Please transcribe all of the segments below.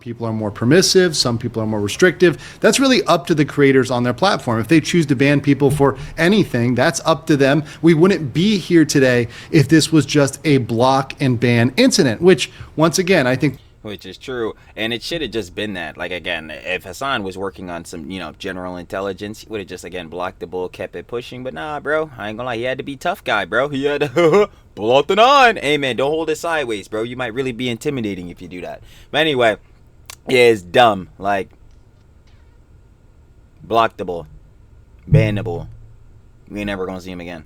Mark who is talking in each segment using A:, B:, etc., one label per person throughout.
A: people are more permissive, some people are more restrictive. That's really up to the creators on their platform. If they choose to ban people for anything, that's up to them. We wouldn't be here today if this was just a block and ban incident, which, once again, I think...
B: Which is true, and it should have just been that. Like, again, if Hasan was working on some, general intelligence, he would have just, again, blocked the bull, kept it pushing. But nah, bro, I ain't gonna lie, he had to be tough guy, bro. He had to pull out the 9. Hey, man, don't hold it sideways, bro. You might really be intimidating if you do that. But anyway, yeah, it's dumb. Like, block the bull, ban the bull. We ain't never gonna see him again.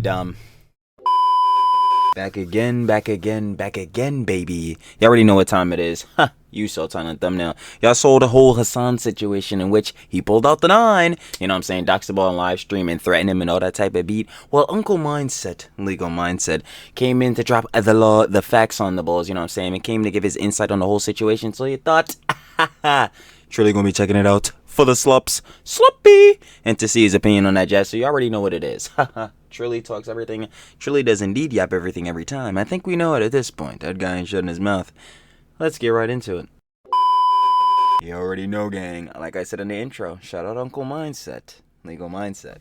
B: Dumb. Back again, baby. You already know what time it is. Ha, you saw it on the thumbnail. Y'all saw the whole Hasan situation in which he pulled out the 9. You know what I'm saying? Doxxed the ball on live stream and threatened him and all that type of beat. Well, Uncle Mindset, Legal Mindset, came in to drop the facts on the balls, you know what I'm saying? And came to give his insight on the whole situation. So you thought, Trilly gonna be checking it out for the sloppy, and to see his opinion on that jazz. So you already know what it is. Trilly talks everything. Trilly does indeed yap everything every time. I think we know it at this point. That guy ain't shutting his mouth. Let's get right into it. You already know, gang. Like I said in the intro, shout out Uncle Mindset, Legal Mindset.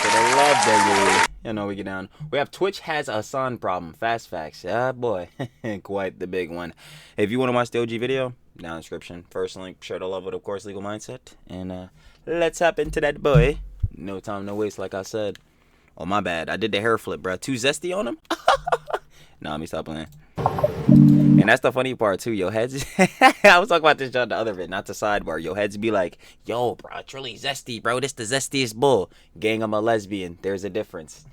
B: I love that, you know, we get down. We have Twitch has a Hasan problem. Fast facts. Yeah, boy. Quite the big one. If you want to watch the OG video, down in the description. First link, share the love with, of course, Legal Mindset. And let's hop into that, boy. No time, no waste, like I said. Oh, my bad. I did the hair flip, bro. Too zesty on him? Nah, let me stop playing. And that's the funny part, too. Yo, heads... I was talking about this on the other bit, not the sidebar. Yo, heads be like, yo, bro, it's really zesty, bro. This the zestiest bull. Gang, I'm a lesbian. There's a difference.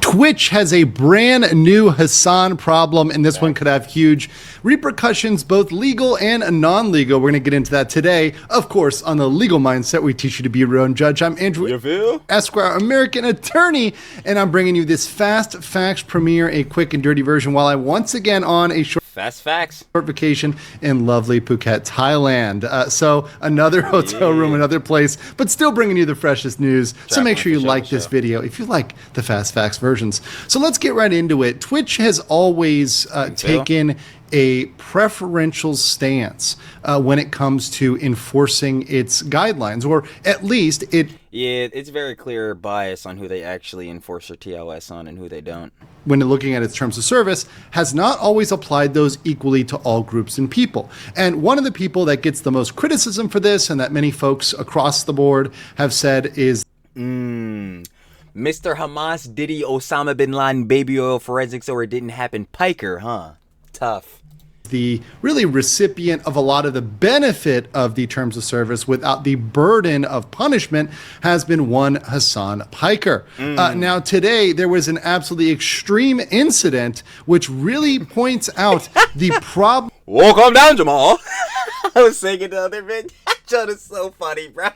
A: Twitch has a brand new Hasan problem, and this one could have huge repercussions, both legal and non-legal. We're going to get into that today. Of course, on the Legal Mindset, we teach you to be your own judge. I'm Andrew, Esquire, American attorney, and I'm bringing you this Fast Facts premiere, a quick and dirty version, while I'm once again on a short vacation in lovely Phuket, Thailand. So another hotel room, another place, but still bringing you the freshest news. So make sure you like this video if you like the Fast Facts versions. So let's get right into it. Twitch has always taken a preferential stance when it comes to enforcing its guidelines, or at least it...
B: Yeah, it's very clear bias on who they actually enforce their TOS on and who they don't.
A: When looking at its terms of service, has not always applied those equally to all groups and people. And one of the people that gets the most criticism for this, and that many folks across the board have said, is...
B: Mr. Hamas, Diddy, Osama bin Laden, baby oil forensics, or it didn't happen, Piker, huh? Tough.
A: The really recipient of a lot of the benefit of the terms of service without the burden of punishment has been one Hasan Piker. Now today there was an absolutely extreme incident which really points out the problem.
B: Well, calm down, Jamal. I was singing the other bit. That is so funny, bro.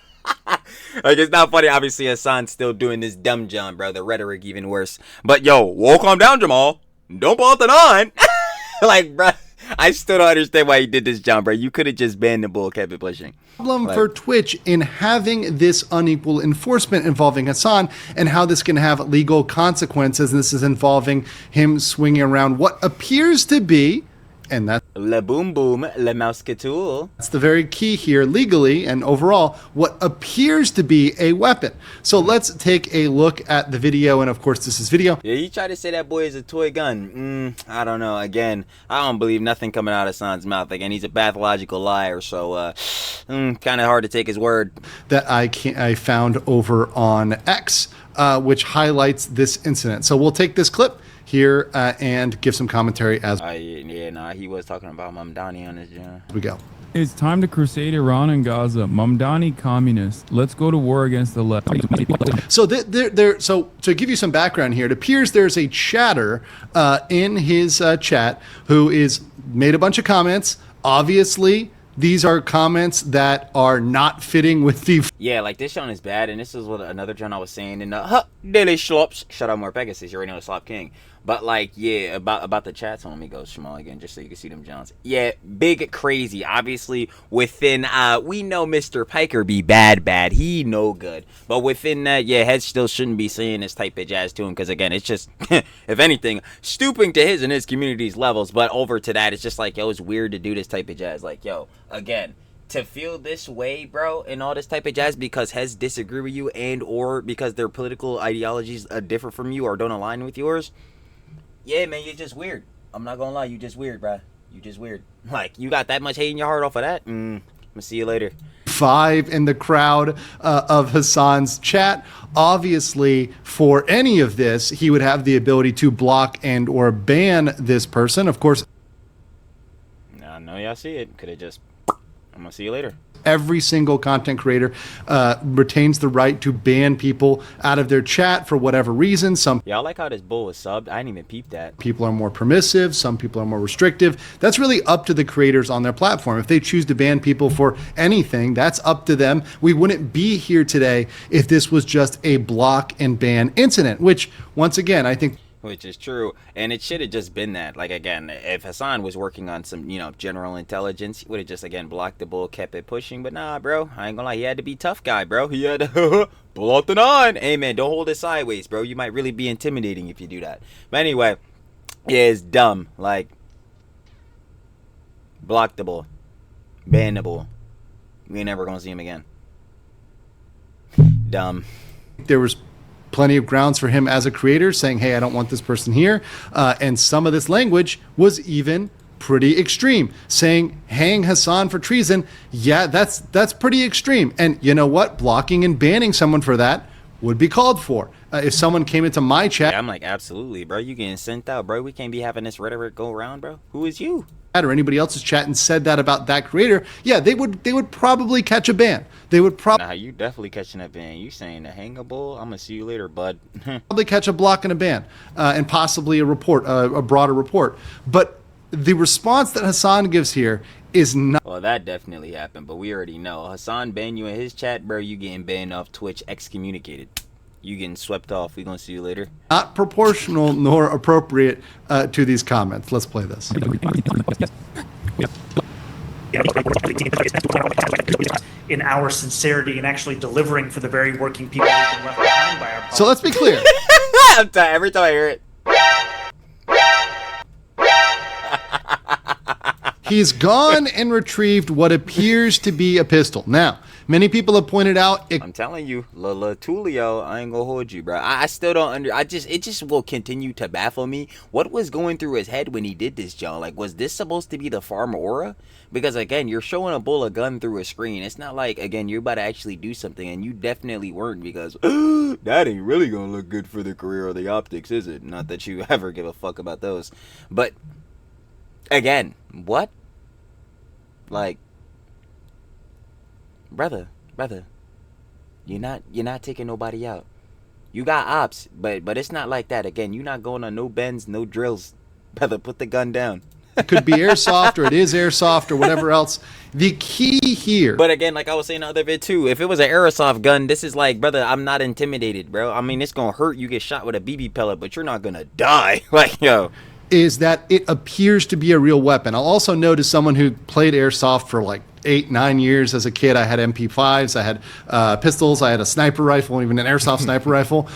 B: Like, it's not funny. Obviously, Hasan's still doing this dumb John, bro. The rhetoric even worse. But yo, well, calm down, Jamal. Don't pull out the 9. Like, bro. I still don't understand why he did this, John, bro. You could have just banned the bull, kept it pushing.
A: Problem for Twitch in having this unequal enforcement involving Hasan, and how this can have legal consequences. And this is involving him swinging around what appears to be, and that's
B: le boom boom, le mousquetool.
A: That's the very key here, legally and overall, what appears to be a weapon. So let's take a look at the video, and of course this is video.
B: Yeah, you try to say that boy is a toy gun. I don't know. Again, I don't believe nothing coming out of Hasan's mouth. Again, he's a pathological liar, so kind of hard to take his word.
A: That I found over on X, which highlights this incident. So we'll take this clip here and give some commentary as
B: he was talking about Mamdani on his
A: we go.
C: It's time to crusade Iran and Gaza. Mamdani communists. Let's go to war against the left.
A: So so to give you some background here, it appears there's a chatter in his chat who is made a bunch of comments. Obviously, these are comments that are not fitting with the...
B: Yeah, like this John is bad, and this is what another John I was saying in the Daily Slops. Shout out more Pegasus, you already know the Slop King. But like, yeah, about the chats. Let me go small again, just so you can see them Johns. Yeah, big crazy. Obviously, within we know Mr. Piker be bad. He no good. But within that, yeah, heads still shouldn't be saying this type of jazz to him, because again, it's just, if anything, stooping to his and his community's levels. But over to that, it's just like, yo, it's weird to do this type of jazz. Like, yo, again, to feel this way, bro, and all this type of jazz because heads disagree with you and or because their political ideologies differ from you or don't align with yours. Yeah, man, you're just weird. I'm not gonna lie, you just weird, bruh. You just weird. Like, you got that much hate in your heart off of that? I'm gonna see you later.
A: 5 in the crowd of Hasan's chat. Obviously, for any of this, he would have the ability to block and or ban this person. Of course,
B: I know y'all see it. Could have just, I'm gonna see you later.
A: every single content creator retains the right to ban people out of their chat for whatever reason. Some
B: Y'all like how this bull was subbed? I didn't even peep that.
A: people are more permissive, some people are more restrictive. That's really up to the creators on their platform. If they choose to ban people for anything, that's up to them. We wouldn't be here today if this was just a block and ban incident, which, once again, I think
B: Which is true, and it should have just been that. Like, again, if Hasan was working on some, general intelligence, he would have just, again, blocked the bull, kept it pushing. But nah, bro, I ain't gonna lie, he had to be tough guy, bro. He had to pull out the 9. Hey, man, don't hold it sideways, bro. You might really be intimidating if you do that. But anyway, yeah, it's dumb. Like, block the bull, ban the bull. We ain't never gonna see him again. Dumb.
A: there was plenty of grounds for him as a creator saying, hey, I don't want this person here. And some of this language was even pretty extreme, saying hang Hasan for treason. Yeah, that's pretty extreme. And you know what? Blocking and banning someone for that would be called for. If someone came into my chat,
B: Yeah, I'm like, absolutely, bro. You getting sent out, bro. We can't be having this rhetoric go around, bro. Who is you?
A: or anybody else's chat and said that about that creator, yeah, they would probably catch a ban. They would
B: Nah, you definitely catching a ban. You saying the hangable? I'm gonna see you later, bud.
A: probably catch a block and a ban, and possibly a report, a broader report. But the response that Hasan gives here is not
B: Well, that definitely happened, but we already know. Hasan banned you in his chat, bro. You getting banned off Twitch, excommunicated. You getting swept off. We gonna see you later.
A: proportional nor appropriate to these comments. Let's play this.
D: In our sincerity and actually delivering for the very working people who've been left behind by our
A: So let's be clear.
B: I'm tired. Every time I hear it.
A: He's gone and retrieved what appears to be a pistol. Now, many people have pointed out it
B: I'm telling you, Tulio, I ain't gonna hold you, bro. I still don't it just will continue to baffle me. What was going through his head when he did this, John? Like, was this supposed to be the farm aura? Because, again, you're showing a bull a gun through a screen. It's not like, again, you're about to actually do something, and you definitely weren't, because that ain't really gonna look good for the career or the optics, is it? Not that you ever give a fuck about those. But, again, what? Like, brother, you're not taking nobody out. You got ops, but it's not like that. Again, you're not going on no bends, no drills. Brother, put the gun down.
A: could be airsoft or it is airsoft or whatever else. The key here.
B: But again, like I was saying the other bit too, if it was an airsoft gun, this is like, brother, I'm not intimidated, bro. I mean, it's gonna hurt. You get shot with a BB pellet, but you're not gonna die. Like, yo.
A: Is that it appears to be a real weapon. I'll also note, as someone who played airsoft for like 8-9 years as a kid, I had MP5s, I had pistols, I had a sniper rifle, even an airsoft sniper rifle.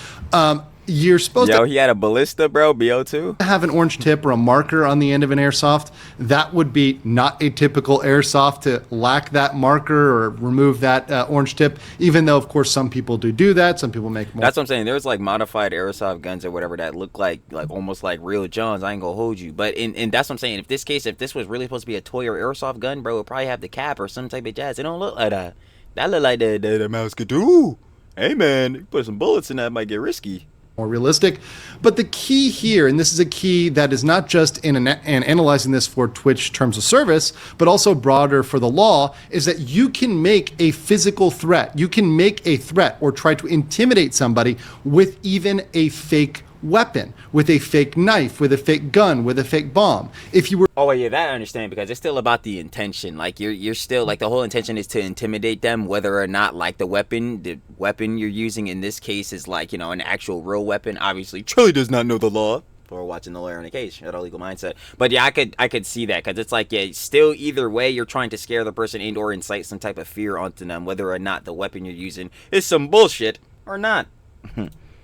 A: You're supposed
B: Yo,
A: to
B: he had a ballista, bro, BO2.
A: have an orange tip or a marker on the end of an airsoft. That would be not a typical airsoft to lack that marker or remove that orange tip, even though, of course, some people do that. Some people make more.
B: That's what I'm saying. There's like modified airsoft guns or whatever that look like almost like real Johns. I ain't gonna hold you. But in that's what I'm saying. If this was really supposed to be a toy or airsoft gun, bro, it would probably have the cap or some type of jazz. It don't look like that. That look like the mouse could do. Hey man, you put some bullets in that, might get risky.
A: More realistic. But the key here, and this is a key that is not just in analyzing this for Twitch terms of service, but also broader for the law, is that you can make a physical threat. You can make a threat or try to intimidate somebody with even a fake weapon, with a fake knife, with a fake gun, with a fake bomb. If you were
B: Oh yeah, that I understand, because it's still about the intention. Like you're still like, the whole intention is to intimidate them, whether or not like the weapon you're using in this case is like, an actual real weapon. Obviously, Trilly does not know the law. for watching the lawyer in the case. That illegal mindset. But yeah, I could see that, because it's like, yeah, still either way, you're trying to scare the person and or incite some type of fear onto them, whether or not the weapon you're using is some bullshit or not.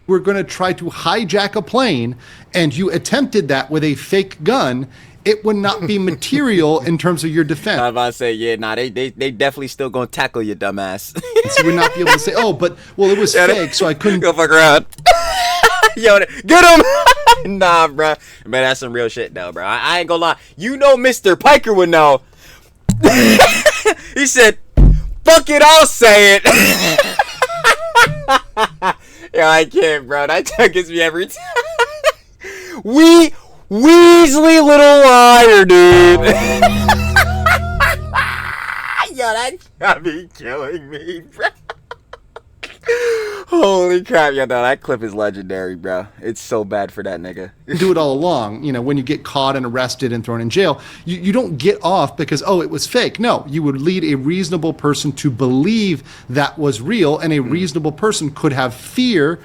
A: We're going to try to hijack a plane, and you attempted that with a fake gun, it would not be material in terms of your defense.
B: I was about to say, yeah, nah, they definitely still gonna tackle you, dumbass.
A: So we'd not be able to say, oh, but, well, it was fake, so I couldn't.
B: Go fuck around. Yo, get him! Nah, bro. Man, that's some real shit, though, bro. I ain't gonna lie. You know Mr. Piker would know. He said, fuck it, I'll say it. Yo, I can't, bro. That gets me every time. Weasley little liar, dude. Yo, that got me killing me, bro. Holy crap, yo, no, that clip is legendary, bro. It's so bad for that nigga.
A: Do it all along. You know, when you get caught and arrested and thrown in jail, you don't get off because, oh, it was fake. No, you would lead a reasonable person to believe that was real, and a reasonable person could have fear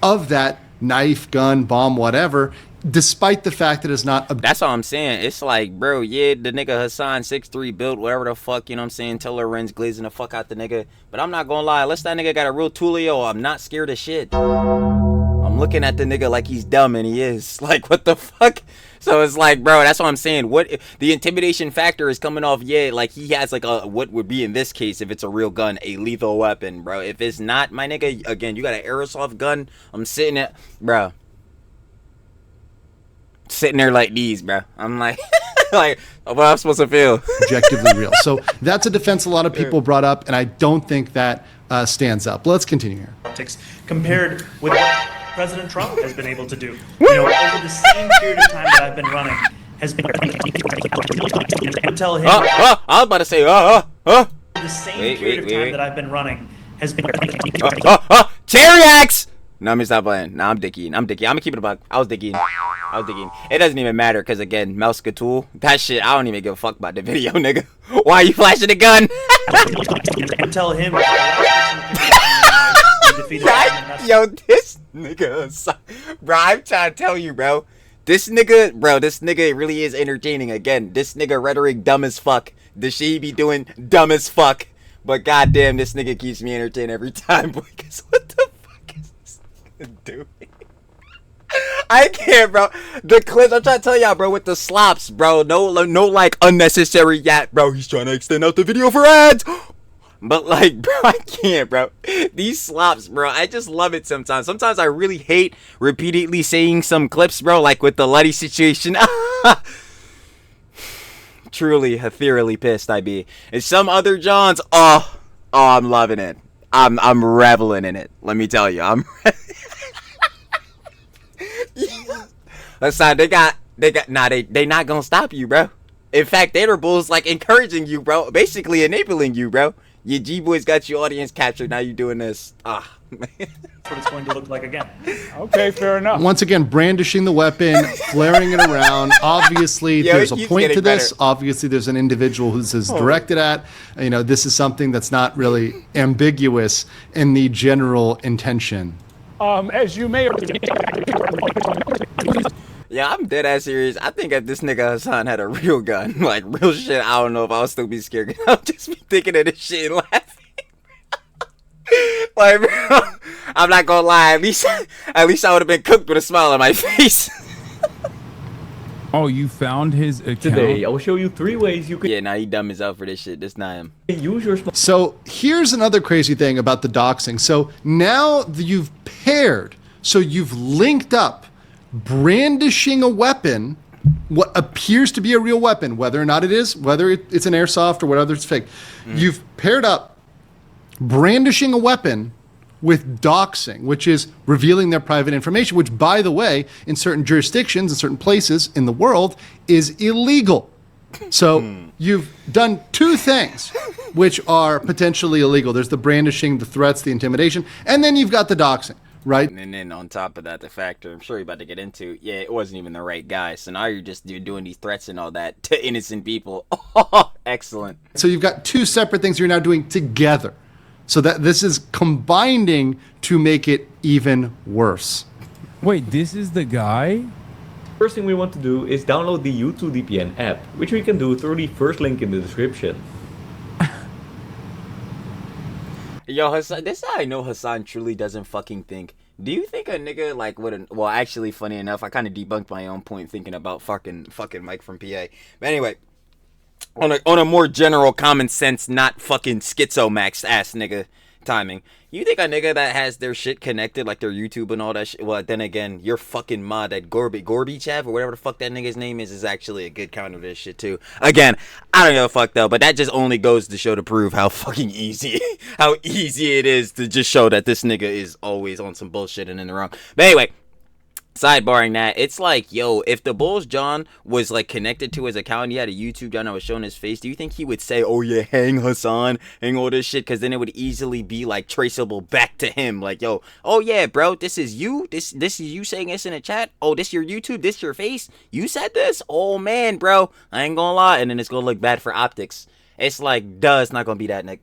A: of that knife, gun, bomb, whatever, despite the fact that it's not.
B: That's all I'm saying. It's like, bro, yeah, the nigga Hasan 6'3" built, whatever the fuck, you know what I'm saying? Taylor Ren's glazing the fuck out the nigga. But I'm not gonna lie, unless that nigga got a real Tulio, I'm not scared of shit. I'm looking at the nigga like he's dumb, and he is. Like, what the fuck? So it's like, bro, that's what I'm saying. What the intimidation factor is coming off, yeah, like he has like a, what would be in this case, if it's a real gun, a lethal weapon, bro. If it's not, my nigga, again, you got an airsoft gun, I'm sitting at, bro. Sitting there like these, bro. I'm like, like, what am I supposed to feel?
A: Objectively real. So that's a defense a lot of people brought up, and I don't think that stands up. Let's continue here.
D: Compared with what President Trump has been able to do, you know, over the same period of time that I've been running, has been tell him.
B: I was about to say,
D: The same period of time that I've been running has been.
B: Terry Axe! No, I'm stop playing. Nah, I'm dickying. I'm gonna keep it a buck. I was dickying. It doesn't even matter, because again, Mouse Tool, that shit, I don't even give a fuck about the video, nigga. Why are you flashing the gun?
D: Tell him.
B: Yo, this nigga, bro, I'm trying to tell you, bro. This nigga really is entertaining. Again, this nigga rhetoric dumb as fuck. The shit he be doing dumb as fuck. But goddamn, this nigga keeps me entertained every time, boy. Cause what the fuck is this nigga doing? I can't, bro. The clips, I'm trying to tell y'all, bro, with the slops, bro. No, like, unnecessary yet, bro. He's trying to extend out the video for ads. But, like, bro, I can't, bro. These slops, bro, I just love it sometimes. Sometimes I really hate repeatedly saying some clips, bro, like with the Letty situation. Truly, ethereally pissed I be. And some other Johns, oh, I'm loving it. I'm reveling in it. Let me tell you, Listen, they not gonna stop you, bro. In fact, they're bulls like encouraging you, bro. Basically enabling you, bro. Your G-boys got your audience captured. Now you doing this. Man.
D: That's what it's going to look like again.
E: Okay, fair enough.
A: Once again, brandishing the weapon, flaring it around. Obviously, there's a point to this.
B: Better.
A: Obviously, there's an individual who this is directed at. You know, this is something that's not really ambiguous in the general intention.
E: As you may or
B: Yeah, I'm dead ass serious. I think if this nigga Hasan had a real gun, like real shit, I don't know if I would still be scared. I'll just be thinking of this shit and laughing. Like, bro, I'm not gonna lie. At least I would have been cooked with a smile on my face.
C: Oh, you found his account?
F: Today, I will show you 3 ways you can
B: Yeah, nah, he dumb as hell for this shit. This not him.
F: use your
A: So here's another crazy thing about the doxing. So now that you've paired, so you've linked up brandishing a weapon, what appears to be a real weapon, whether or not it is, whether it's an airsoft or whether it's fake. You've paired up brandishing a weapon with doxing, which is revealing their private information, which, by the way, in certain jurisdictions, in certain places in the world, is illegal. So you've done 2 things which are potentially illegal. There's the brandishing, the threats, the intimidation, and then you've got the doxing, right?
B: And then on top of that, the factor I'm sure you're about to get into, yeah, it wasn't even the right guy. So now you're doing these threats and all that to innocent people. Oh, excellent.
A: So you've got 2 separate things you're now doing together. So that this is combining to make it even worse.
C: Wait, this is the guy?
F: First thing we want to do is download the YouTube VPN app, which we can do through the first link in the description.
B: Yo, Hasan, this is how I know Hasan truly doesn't fucking think. Do you think a nigga like well, actually, funny enough, I kind of debunked my own point thinking about fucking Mike from PA. But anyway, on a more general common sense, not fucking schizo-max ass nigga timing. You think a nigga that has their shit connected, like their YouTube and all that shit, well, then again, your fucking mod, that Gorbachev or whatever the fuck that nigga's name is actually a good counter to this shit too. Again, I don't give a fuck though, but that just only goes to show to prove how fucking easy, how easy it is to just show that this nigga is always on some bullshit and in the wrong. But anyway, sidebarring that, it's like, yo, if the Bulls John was like connected to his account, he had a YouTube John that was showing his face, do you think he would say, oh yeah, hang Hasan, hang all this shit? Because then it would easily be like traceable back to him, like, yo, oh yeah, bro, this is you, this is you saying this in the chat, oh, this your YouTube, this your face, you said this, oh man, bro, I ain't gonna lie, and then it's gonna look bad for optics. It's like, duh, it's not gonna be that, Nick.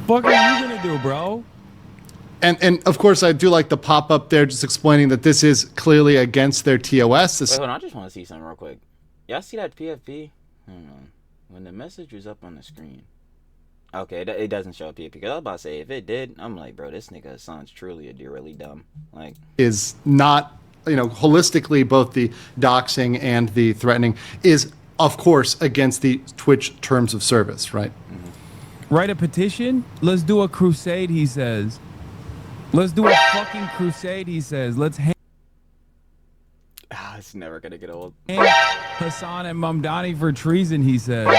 C: Fuck are you gonna do, bro?
A: And of course, I do like the pop up there, just explaining that this is clearly against their TOS.
B: Wait, hold on, I just want to see something real quick. Y'all see that PFP? Hold on. When the message was up on the screen. Okay, it doesn't show PFP. Because I was about to say, if it did, I'm like, bro, this nigga sounds truly really dumb. Like,
A: is not, holistically, both the doxing and the threatening is, of course, against the Twitch terms of service, right?
C: Write a petition? Let's do a crusade, he says. Let's do a fucking crusade, he says. Let's hang
B: it's never gonna get old.
C: Hasan and Mamdani for treason, he says.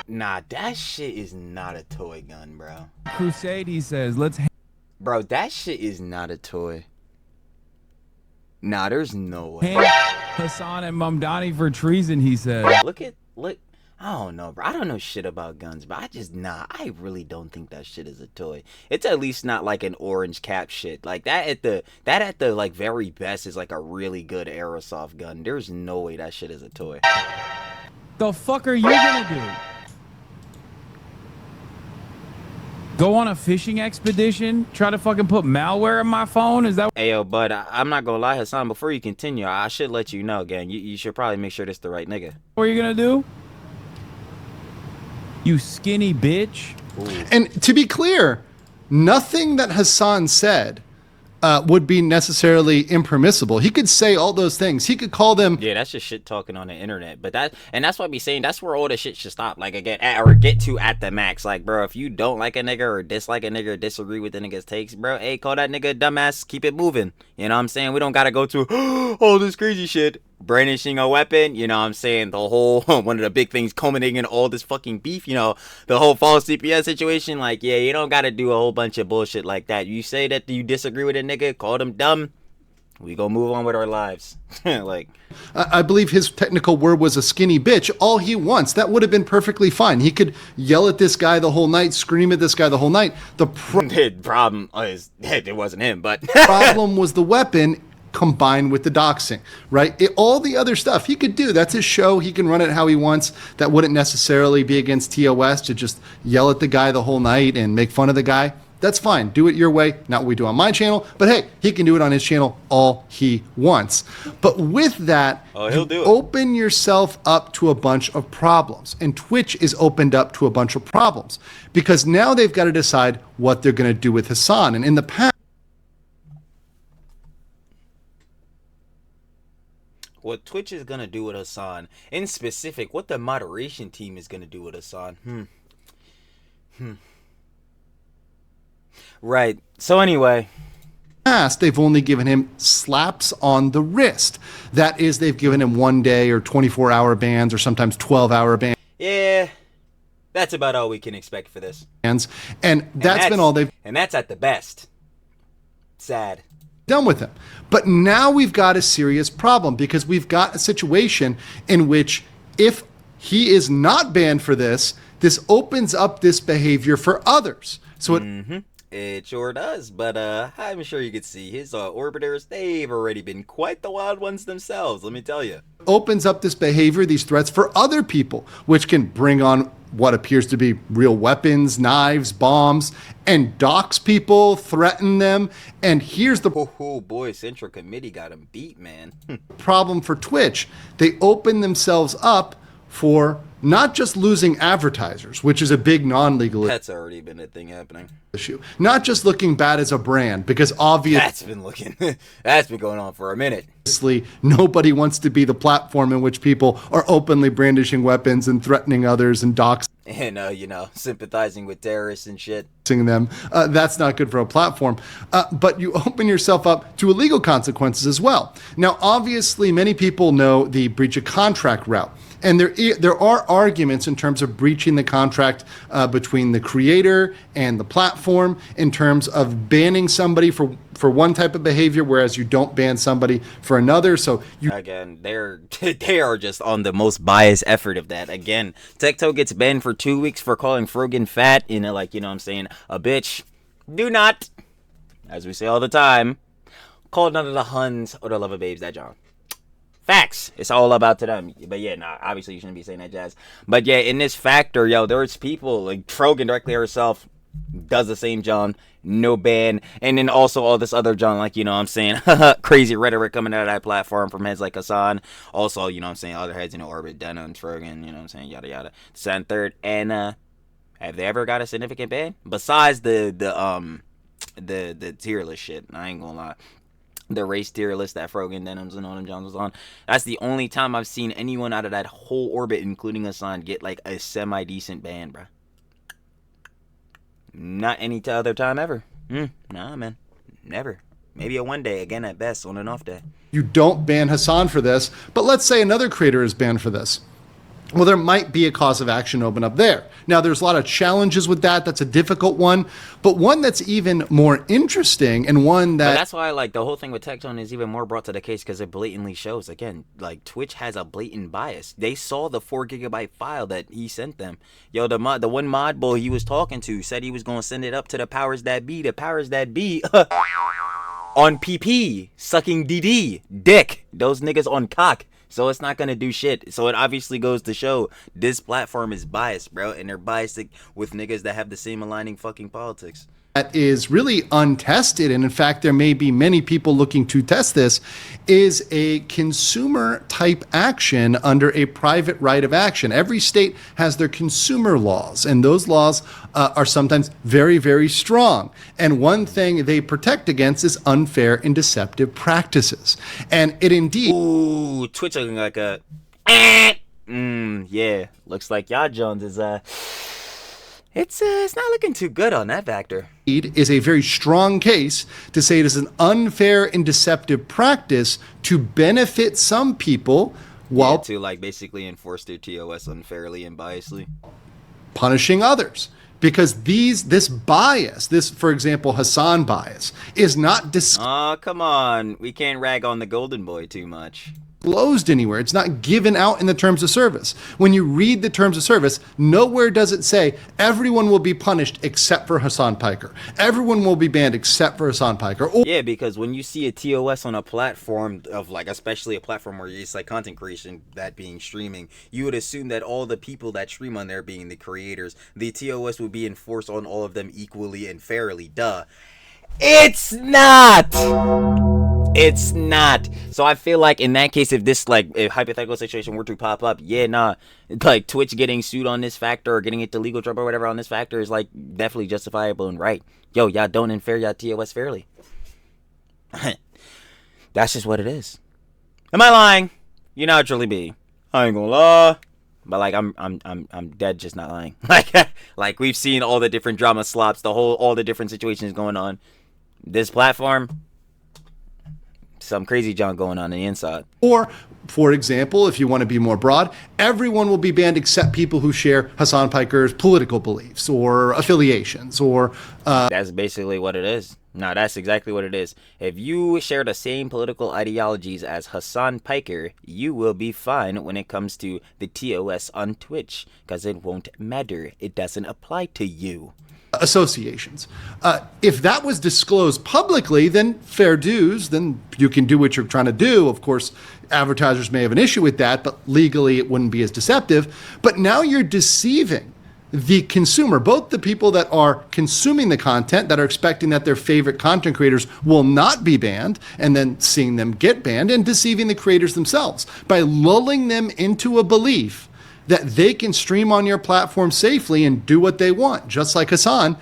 B: Nah, that shit is not a toy gun, bro.
C: Crusade, he says. Let's
B: Bro, that shit is not a toy. Nah, there's no way.
C: hang Hasan and Mamdani for treason, he says.
B: Look. I don't know, bro. I don't know shit about guns, but I really don't think that shit is a toy. It's at least not like an orange cap shit. Like that at the like very best is like a really good airsoft gun. There's no way that shit is a toy.
C: The fuck are you gonna do? Go on a fishing expedition? Try to fucking put malware in my phone? Is that
B: Hey yo, bud, I'm not gonna lie, Hasan, before you continue, I should let you know, gang. You should probably make sure this the right nigga.
C: what you're gonna do? You skinny bitch.
A: And to be clear, nothing that Hasan said would be necessarily impermissible. He could say all those things. He could call them.
B: Yeah, that's just shit talking on the internet. But that's what I be saying. That's where all the shit should stop. Like again, or get to at the max. Like, bro, if you don't like a nigga or dislike a nigga or disagree with the nigga's takes, bro, hey, call that nigga a dumbass. Keep it moving. You know what I'm saying? We don't gotta go to all this crazy shit. Brandishing a weapon, you know what I'm saying, the whole, one of the big things culminating in all this fucking beef, the whole false CPS situation, like, yeah, you don't gotta do a whole bunch of bullshit like that. You say that you disagree with a nigga, call them dumb, we gonna move on with our lives. Like,
A: I believe his technical word was a skinny bitch. All he wants. That would have been perfectly fine. He could yell at this guy the whole night, scream at this guy the whole night. The
B: problem is, it wasn't him, but
A: problem was the weapon combined with the doxing, right? All the other stuff he could do. That's his show. He can run it how he wants. That wouldn't necessarily be against TOS to just yell at the guy the whole night and make fun of the guy. That's fine. Do it your way. Not what we do on my channel. But hey, he can do it on his channel all he wants. But with that,
B: he'll do it.
A: Open yourself up to a bunch of problems. And Twitch is opened up to a bunch of problems because now they've got to decide what they're going to do with Hasan. And in the past,
B: what Twitch is gonna do with Hasan, in specific, what the moderation team is gonna do with Hasan. Right. So anyway,
A: they've only given him slaps on the wrist. That is, they've given him 1 day or 24-hour bans or sometimes 12-hour bans.
B: Yeah, that's about all we can expect for this.
A: And that's been all they've.
B: And that's at the best. Sad.
A: Done with him. But now we've got a serious problem because we've got a situation in which if he is not banned for this, this opens up this behavior for others. So
B: it sure does, but I'm sure you could see his orbiters, they've already been quite the wild ones themselves, let me tell you.
A: Opens up this behavior, these threats for other people, which can bring on what appears to be real weapons, knives, bombs, and dox people, threaten them. And here's the
B: Oh boy, Central Committee got him beat, man.
A: problem for Twitch. They open themselves up for not just losing advertisers, which is a big non-legal
B: That's already been a thing happening.
A: issue, not just looking bad as a brand, because obviously
B: That's been going on for a minute.
A: nobody wants to be the platform in which people are openly brandishing weapons and threatening others and doxing
B: And, sympathizing with terrorists and shit.
A: them. That's not good for a platform. But you open yourself up to illegal consequences as well. Now, obviously, many people know the breach of contract route. And there are arguments in terms of breaching the contract between the creator and the platform in terms of banning somebody for one type of behavior, whereas you don't ban somebody for another. So you
B: Again, they are just on the most biased effort of that. Again, TikTok gets banned for 2 weeks for calling Frogan fat, a bitch. Do not, as we say all the time, call none of the Huns or the lover babes that John. Facts. It's all about to them. But yeah, obviously you shouldn't be saying that, Jazz. But yeah, in this factor, there's people like Frogan directly herself does the same, John. No ban. And then also all this other John, crazy rhetoric coming out of that platform from heads like Hasan. Also, other heads in orbit, Denna and Frogan, yada yada. Second, third, and have they ever got a significant ban? Besides the tier list shit. I ain't gonna lie. The race tier list that Frogan, Denims, and all them Johns was on. That's the only time I've seen anyone out of that whole orbit, including Hasan, get like a semi-decent ban, bruh. Not any other time ever. Nah, man. Never. Maybe a one day, again at best, on an off day.
A: You don't ban Hasan for this, but let's say another creator is banned for this. Well, there might be a cause of action open up there. Now, there's a lot of challenges with that. That's a difficult one, but one that's even more interesting and one that...
B: But that's why, the whole thing with Tectone is even more brought to the case because it blatantly shows, again, Twitch has a blatant bias. They saw the 4 gigabyte file that he sent them. The one mod boy he was talking to said he was going to send it up to the powers that be. The powers that be on PP, sucking DD, dick. Those niggas on cock. So it's not going to do shit. So it obviously goes to show this platform is biased, bro. And they're biased with niggas that have the same aligning fucking politics.
A: That is really untested, and in fact there may be many people looking to test this, is a consumer type action under a private right of action. Every state has their consumer laws, and those laws are sometimes very, very strong. And one thing they protect against is unfair and deceptive practices. And it indeed...
B: Ooh, Twitch looking like a... yeah, looks like y'all Jones is... It's not looking too good on that factor.
A: Is a very strong case to say it is an unfair and deceptive practice to benefit some people while
B: to basically enforce their TOS unfairly and biasly,
A: punishing others. Because this bias, for example, Hasan bias, is not
B: oh, come on. We can't rag on the golden boy too much.
A: Disclosed anywhere. It's not given out in the terms of service. When you read the terms of service, nowhere does it say everyone will be punished except for Hasan Piker. Everyone will be banned except for Hasan Piker.
B: Yeah, because when you see a TOS on a platform of especially a platform where it's content creation, that being streaming, you would assume that all the people that stream on there being the creators, the TOS would be enforced on all of them equally and fairly. Duh. It's not! It's not. So I feel like in that case, if this if hypothetical situation were to pop up, Twitch getting sued on this factor or getting into legal trouble or whatever on this factor is definitely justifiable and right. Yo, y'all don't unfair y'all TOS fairly. That's just what it is. Am I lying? You know it really be. I ain't gonna lie. But I'm dead just not lying. We've seen all the different drama slops, all the different situations going on. This platform, some crazy junk going on the inside.
A: Or, for example, if you want to be more broad, everyone will be banned except people who share Hasan Piker's political beliefs or affiliations or...
B: That's basically what it is. No, that's exactly what it is. If you share the same political ideologies as Hasan Piker, you will be fine when it comes to the TOS on Twitch, because it won't matter. It doesn't apply to you.
A: Associations. If that was disclosed publicly, then fair dues, then you can do what you're trying to do. Of course, advertisers may have an issue with that, but legally it wouldn't be as deceptive. But now you're deceiving the consumer, both the people that are consuming the content, that are expecting that their favorite content creators will not be banned, and then seeing them get banned, and deceiving the creators themselves by lulling them into a belief that they can stream on your platform safely and do what they want, just like Hasan.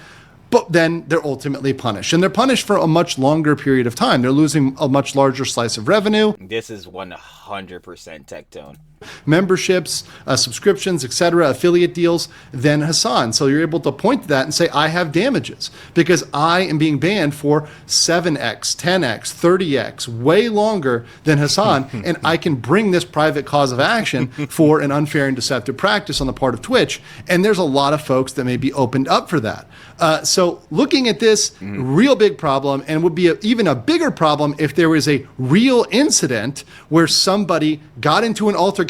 A: But then they're ultimately punished. And they're punished for a much longer period of time. They're losing a much larger slice of revenue.
B: This is 100% tech tone.
A: Memberships, subscriptions, etc., affiliate deals than Hasan. So you're able to point to that and say, I have damages because I am being banned for 7x, 10x, 30x, way longer than Hasan, and I can bring this private cause of action for an unfair and deceptive practice on the part of Twitch. And there's a lot of folks that may be opened up for that. So looking at this, real big problem, and would be even a bigger problem if there was a real incident where somebody got into an altercation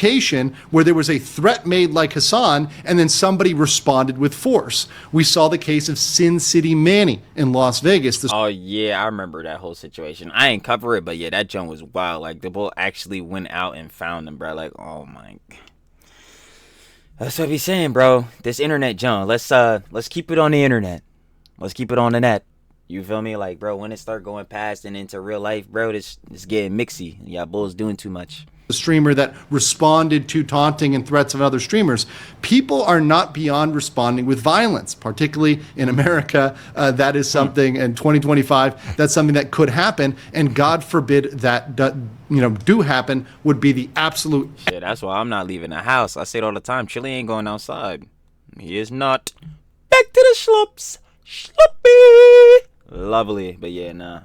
A: where there was a threat made like Hasan, and then somebody responded with force. We saw the case of Sin City Manny in Las Vegas.
B: Oh, yeah, I remember that whole situation. I ain't cover it, but yeah, that jump was wild. Like, the bull actually went out and found him, bro. Like, oh my God. That's what I be saying, bro. This internet junk. Let's keep it on the internet. Let's keep it on the net. You feel me? Like, bro, when it start going past and into real life, bro, it's getting mixy. Yeah, bulls doing too much.
A: The streamer that responded to taunting and threats of other streamers. People are not beyond responding with violence, particularly in America. That is something in 2025. That's something that could happen, and God forbid that do happen. Would be the absolute.
B: Shit, that's why I'm not leaving the house. I say it all the time. Chili ain't going outside. He is not. Back to the schlubs. Schluppy. Lovely, but yeah, nah.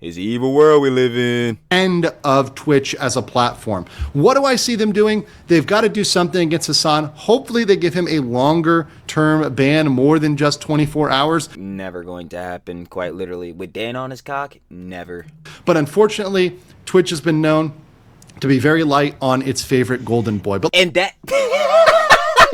B: It's the evil world we live in.
A: End of Twitch as a platform. What do I see them doing? They've got to do something against Hasan. Hopefully they give him a longer term ban, more than just 24 hours.
B: Never going to happen, quite literally. With Dan on his cock, never.
A: But unfortunately, Twitch has been known to be very light on its favorite golden boy.
B: And that...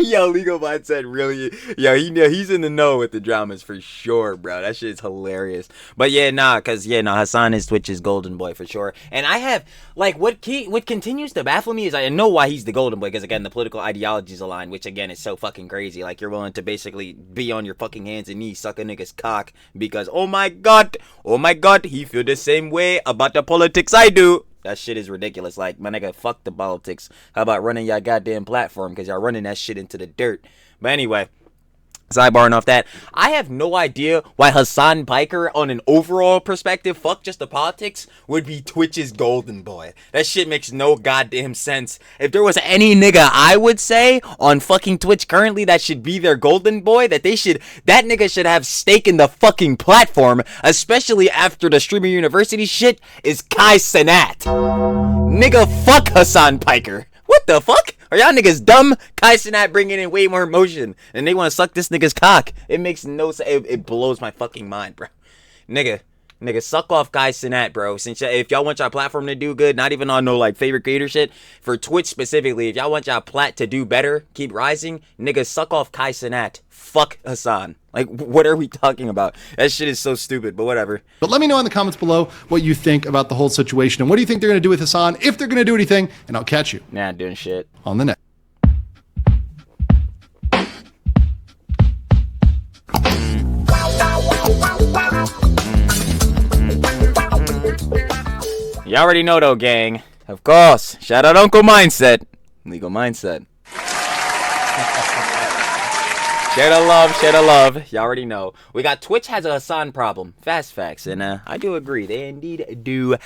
B: Yo, Legal Mindset really, he's in the know with the dramas for sure, bro. That shit's hilarious. But yeah, Hasan is Twitch's golden boy for sure. And I have, like, what continues to baffle me is I know why he's the golden boy, because again, the political ideologies align, which again is so fucking crazy. Like, you're willing to basically be on your fucking hands and knees, suck a nigga's cock, because oh my god, he feel the same way about the politics I do. That shit is ridiculous. Like, my nigga, fuck the politics. How about running y'all goddamn platform? Because y'all running that shit into the dirt. But anyway, sidebarring off that, I have no idea why Hasan Piker, on an overall perspective, fuck just the politics, would be Twitch's golden boy. That shit makes no goddamn sense. If there was any nigga I would say on fucking Twitch currently that should be their golden boy, that nigga should have stake in the fucking platform, especially after the Streamer University shit, is Kai Cenat. Nigga, fuck Hasan Piker. What the fuck? Are y'all niggas dumb? Kai Cenat bringing in way more emotion, and they want to suck this nigga's cock. It makes no sense. It blows my fucking mind, bro. Nigga, suck off Kai Cenat, bro. Since if y'all want y'all platform to do good, not even on no like favorite creator shit, for Twitch specifically, if y'all want y'all plat to do better, keep rising, nigga, suck off Kai Cenat. Fuck Hasan. Like, what are we talking about? That shit is so stupid, but whatever.
A: But let me know in the comments below what you think about the whole situation, and what do you think they're going to do with Hasan, if they're going to do anything, and I'll catch you.
B: Nah, doing shit.
A: On the next.
B: You already know though, gang. Of course. Shout out Uncle Mindset. Legal Mindset. Share the love. Y'all already know. We got Twitch has a Hasan problem. Fast facts. And I do agree. They indeed do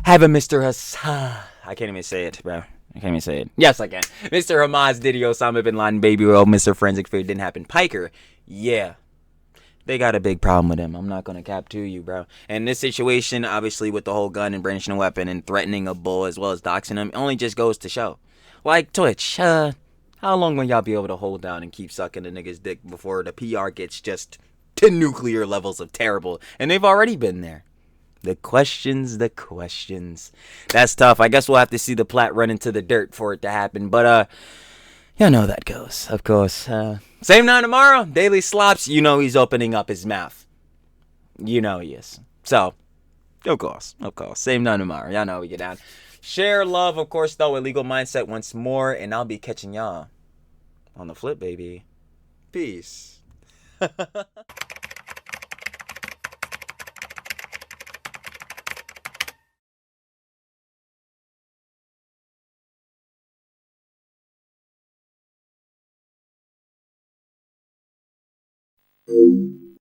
B: have a Mr. Hasan. I can't even say it, bro. I can't even say it. Yes, I can. Mr. Hamas, Diddy, Osama Bin Laden, Baby Oil, Mr. Forensic Food didn't happen. Piker. Yeah. They got a big problem with him. I'm not going to cap to you, bro. And this situation, obviously, with the whole gun and brandishing a weapon and threatening a bull as well as doxing him, only just goes to show. Like, Twitch, how long will y'all be able to hold down and keep sucking the nigga's dick before the PR gets just to nuclear levels of terrible? And they've already been there. The questions. That's tough. I guess we'll have to see the plat run into the dirt for it to happen. But, y'all know that goes, of course. Same time tomorrow, Daily Slops, you know he's opening up his mouth. You know he is. So, of course. Same time tomorrow. Y'all know we get down. Share love, of course, though, with Legal Mindset once more. And I'll be catching y'all on the flip, baby. Peace.